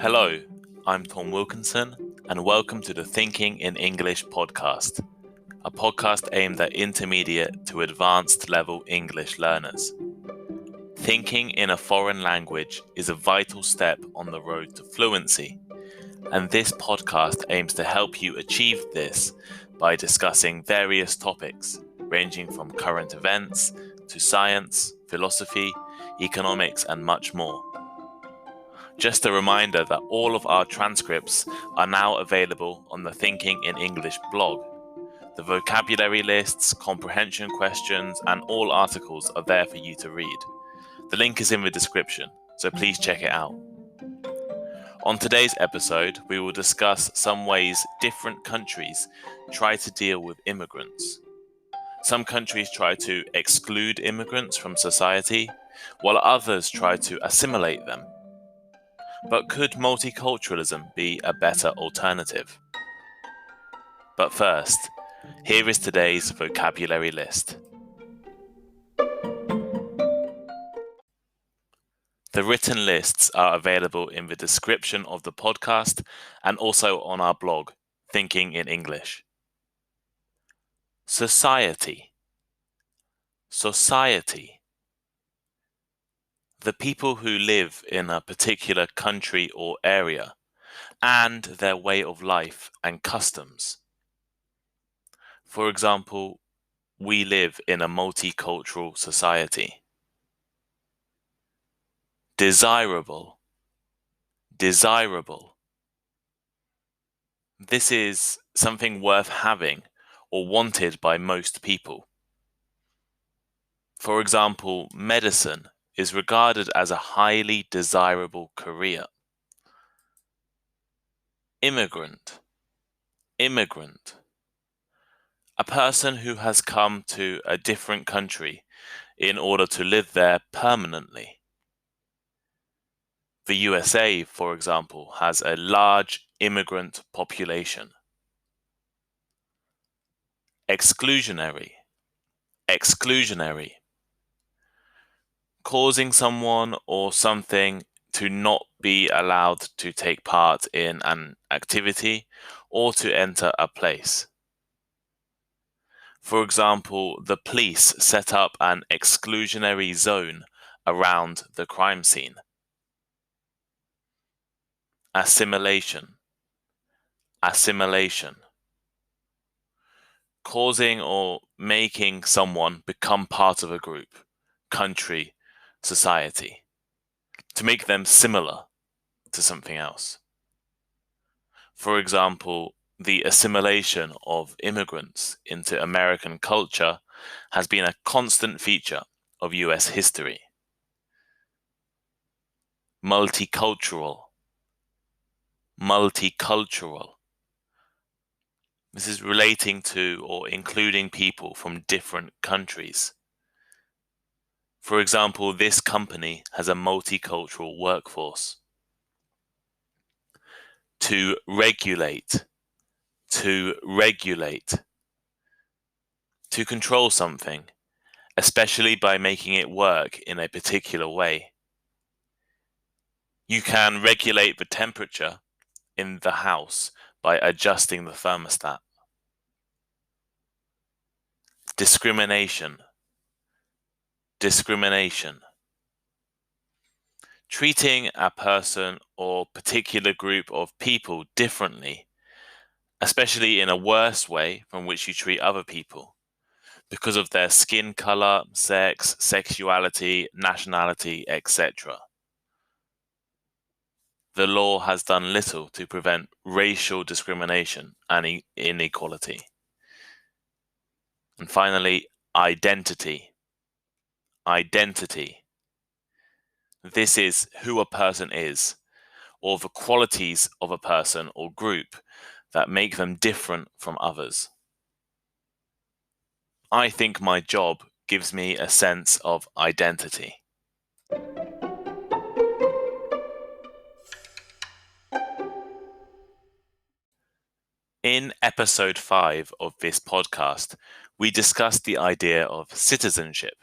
Hello, I'm Tom Wilkinson, and welcome to the Thinking in English podcast, a podcast aimed at intermediate to advanced level English learners. Thinking in a foreign language is a vital step on the road to fluency, and this podcast aims to help you achieve this by discussing various topics ranging from current events to science, philosophy, economics, and much more. Just a reminder that all of our transcripts are now available on the Thinking in English blog. The vocabulary lists, comprehension questions, and all articles are there for you to read. The link is in the description, so please check it out. On today's episode, we will discuss some ways different countries try to deal with immigrants. Some countries try to exclude immigrants from society, while others try to assimilate them. But could multiculturalism be a better alternative? But first, here is today's vocabulary list. The written lists are available in the description of the podcast and also on our blog, Thinking in English. Society. Society. The people who live in a particular country or area, and their way of life and customs. For example, we live in a multicultural society. Desirable. Desirable. This is something worth having or wanted by most people. For example, medicine is regarded as a highly desirable career. Immigrant. Immigrant. A person who has come to a different country in order to live there permanently. The USA, for example, has a large immigrant population. Exclusionary. Exclusionary. Causing someone or something to not be allowed to take part in an activity or to enter a place. For example, the police set up an exclusionary zone around the crime scene. Assimilation. Assimilation. Causing or making someone become part of a group, country, society, to make them similar to something else. For example, the assimilation of immigrants into American culture has been a constant feature of US history. Multicultural. Multicultural. This is relating to or including people from different countries. For example, this company has a multicultural workforce. To regulate. To regulate. To control something, especially by making it work in a particular way. You can regulate the temperature in the house by adjusting the thermostat. Discrimination. Discrimination. Treating a person or particular group of people differently, especially in a worse way from which you treat other people, because of their skin color, sex, sexuality, nationality, etc. The law has done little to prevent racial discrimination and inequality. And finally, identity. Identity. This is who a person is, or the qualities of a person or group that make them different from others. I think my job gives me a sense of identity. In episode 5 of this podcast, we discussed the idea of citizenship.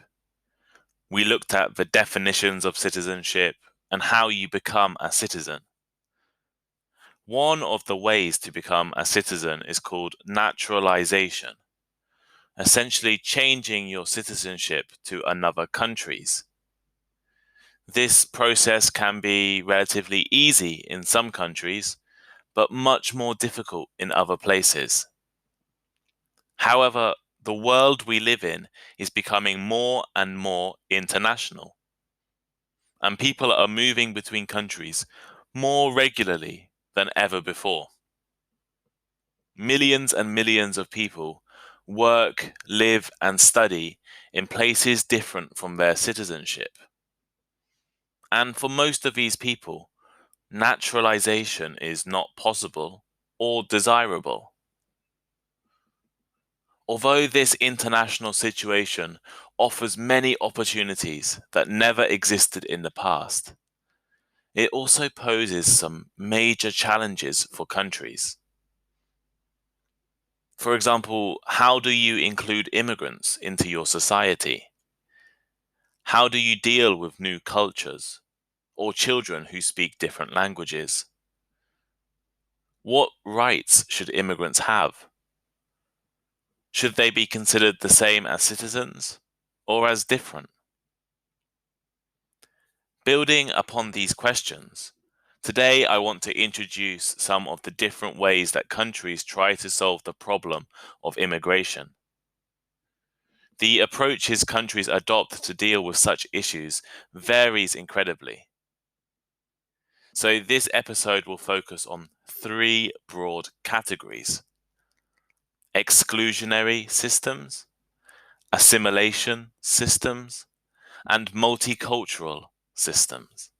We looked at the definitions of citizenship and how you become a citizen. One of the ways to become a citizen is called naturalization, essentially changing your citizenship to another country's. This process can be relatively easy in some countries, but much more difficult in other places. However, the world we live in is becoming more and more international, and people are moving between countries more regularly than ever before. Millions and millions of people work, live, and study in places different from their citizenship. And for most of these people, naturalization is not possible or desirable. Although this international situation offers many opportunities that never existed in the past, it also poses some major challenges for countries. For example, how do you include immigrants into your society? How do you deal with new cultures or children who speak different languages? What rights should immigrants have? Should they be considered the same as citizens or as different? Building upon these questions, today I want to introduce some of the different ways that countries try to solve the problem of immigration. The approaches countries adopt to deal with such issues varies incredibly. So this episode will focus on three broad categories: exclusionary systems, assimilation systems, and multicultural systems.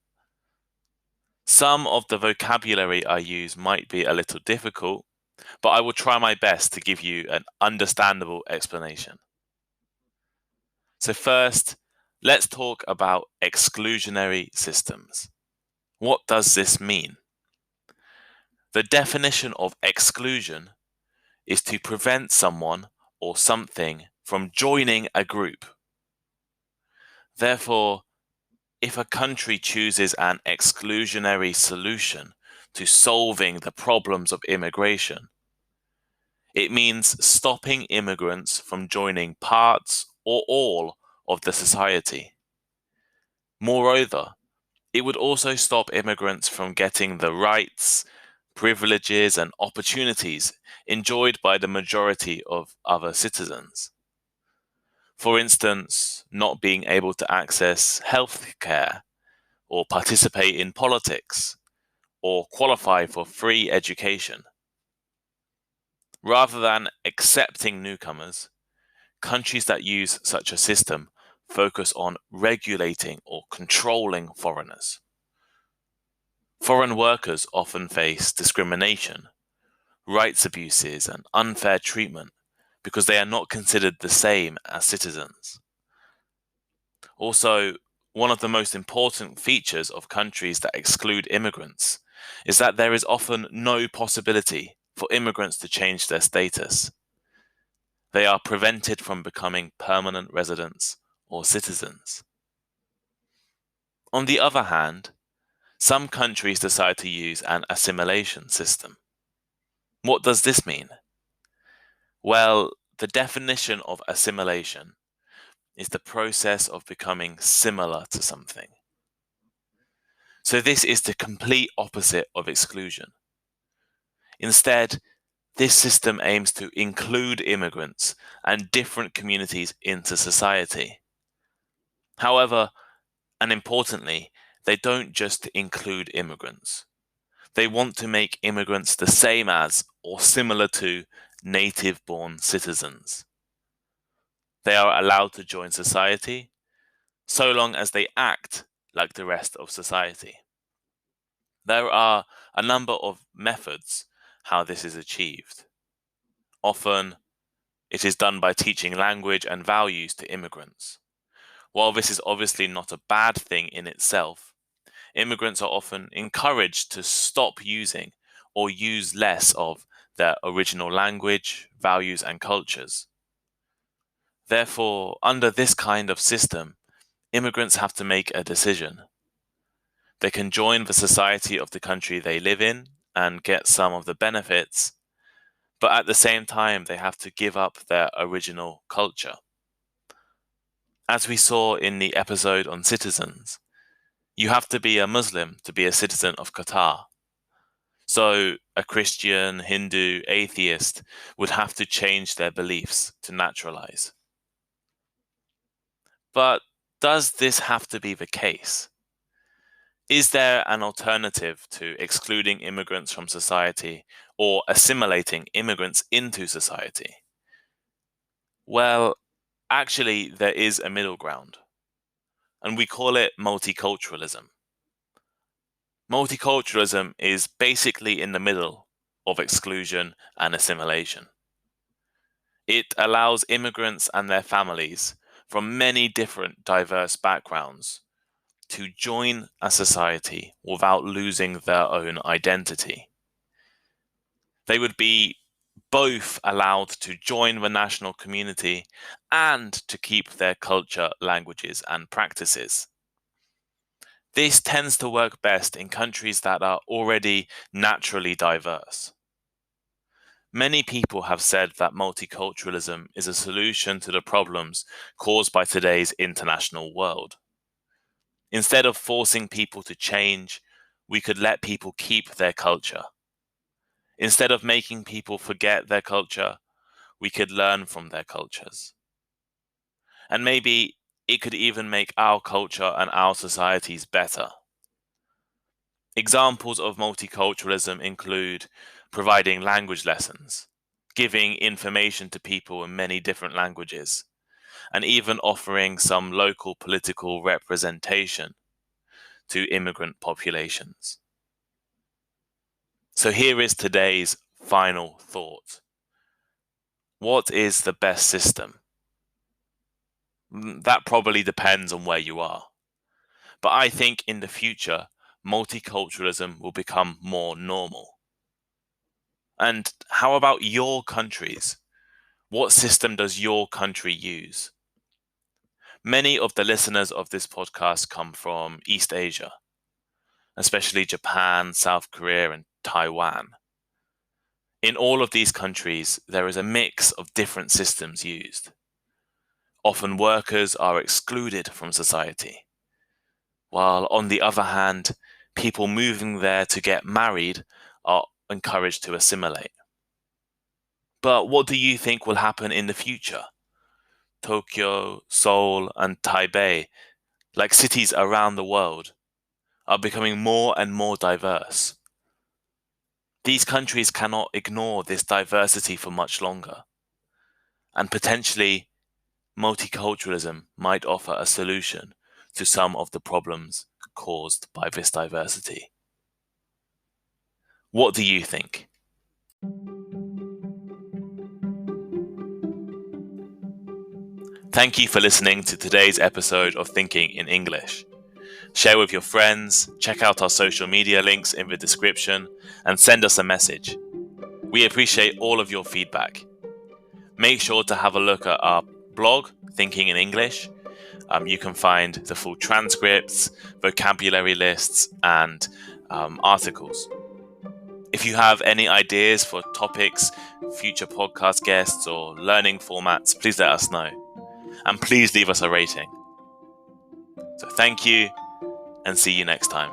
Some of the vocabulary I use might be a little difficult, but I will try my best to give you an understandable explanation. So first, let's talk about exclusionary systems. What does this mean? The definition of exclusion is to prevent someone or something from joining a group. Therefore, if a country chooses an exclusionary solution to solving the problems of immigration, it means stopping immigrants from joining parts or all of the society. Moreover, it would also stop immigrants from getting the rights, privileges, and opportunities enjoyed by the majority of other citizens. For instance, not being able to access health care, or participate in politics, or qualify for free education. Rather than accepting newcomers, countries that use such a system focus on regulating or controlling foreigners. Foreign workers often face discrimination, rights abuses, and unfair treatment because they are not considered the same as citizens. Also, one of the most important features of countries that exclude immigrants is that there is often no possibility for immigrants to change their status. They are prevented from becoming permanent residents or citizens. On the other hand, some countries decide to use an assimilation system. What does this mean? Well, the definition of assimilation is the process of becoming similar to something. So this is the complete opposite of exclusion. Instead, this system aims to include immigrants and different communities into society. However, and importantly, they don't just include immigrants. They want to make immigrants the same as or similar to native-born citizens. They are allowed to join society so long as they act like the rest of society. There are a number of methods how this is achieved. Often, it is done by teaching language and values to immigrants. While this is obviously not a bad thing in itself, immigrants are often encouraged to stop using or use less of their original language, values, and cultures. Therefore, under this kind of system, immigrants have to make a decision. They can join the society of the country they live in and get some of the benefits, but at the same time, they have to give up their original culture. As we saw in the episode on citizens, you have to be a Muslim to be a citizen of Qatar. So a Christian, Hindu, atheist would have to change their beliefs to naturalize. But does this have to be the case? Is there an alternative to excluding immigrants from society or assimilating immigrants into society? Well, actually, there is a middle ground, and we call it multiculturalism. Multiculturalism is basically in the middle of exclusion and assimilation. It allows immigrants and their families from many different diverse backgrounds to join a society without losing their own identity. They would be both allowed to join the national community and to keep their culture, languages, and practices. This tends to work best in countries that are already naturally diverse. Many people have said that multiculturalism is a solution to the problems caused by today's international world. Instead of forcing people to change, we could let people keep their culture. Instead of making people forget their culture, we could learn from their cultures. And maybe it could even make our culture and our societies better. Examples of multiculturalism include providing language lessons, giving information to people in many different languages, and even offering some local political representation to immigrant populations. So here is today's final thought. What is the best system? That probably depends on where you are. But I think in the future, multiculturalism will become more normal. And how about your countries? What system does your country use? Many of the listeners of this podcast come from East Asia, especially Japan, South Korea, and Taiwan. In all of these countries, there is a mix of different systems used. Often workers are excluded from society, while on the other hand, people moving there to get married are encouraged to assimilate. But what do you think will happen in the future? Tokyo, Seoul, and Taipei, like cities around the world, are becoming more and more diverse. These countries cannot ignore this diversity for much longer, and potentially multiculturalism might offer a solution to some of the problems caused by this diversity. What do you think? Thank you for listening to today's episode of Thinking in English. Share with your friends, check out our social media links in the description, and send us a message. We appreciate all of your feedback. Make sure to have a look at our blog, Thinking in English. You can find the full transcripts, vocabulary lists, and articles. If you have any ideas for topics, future podcast guests, or learning formats, please let us know. And please leave us a rating. So thank you, and see you next time.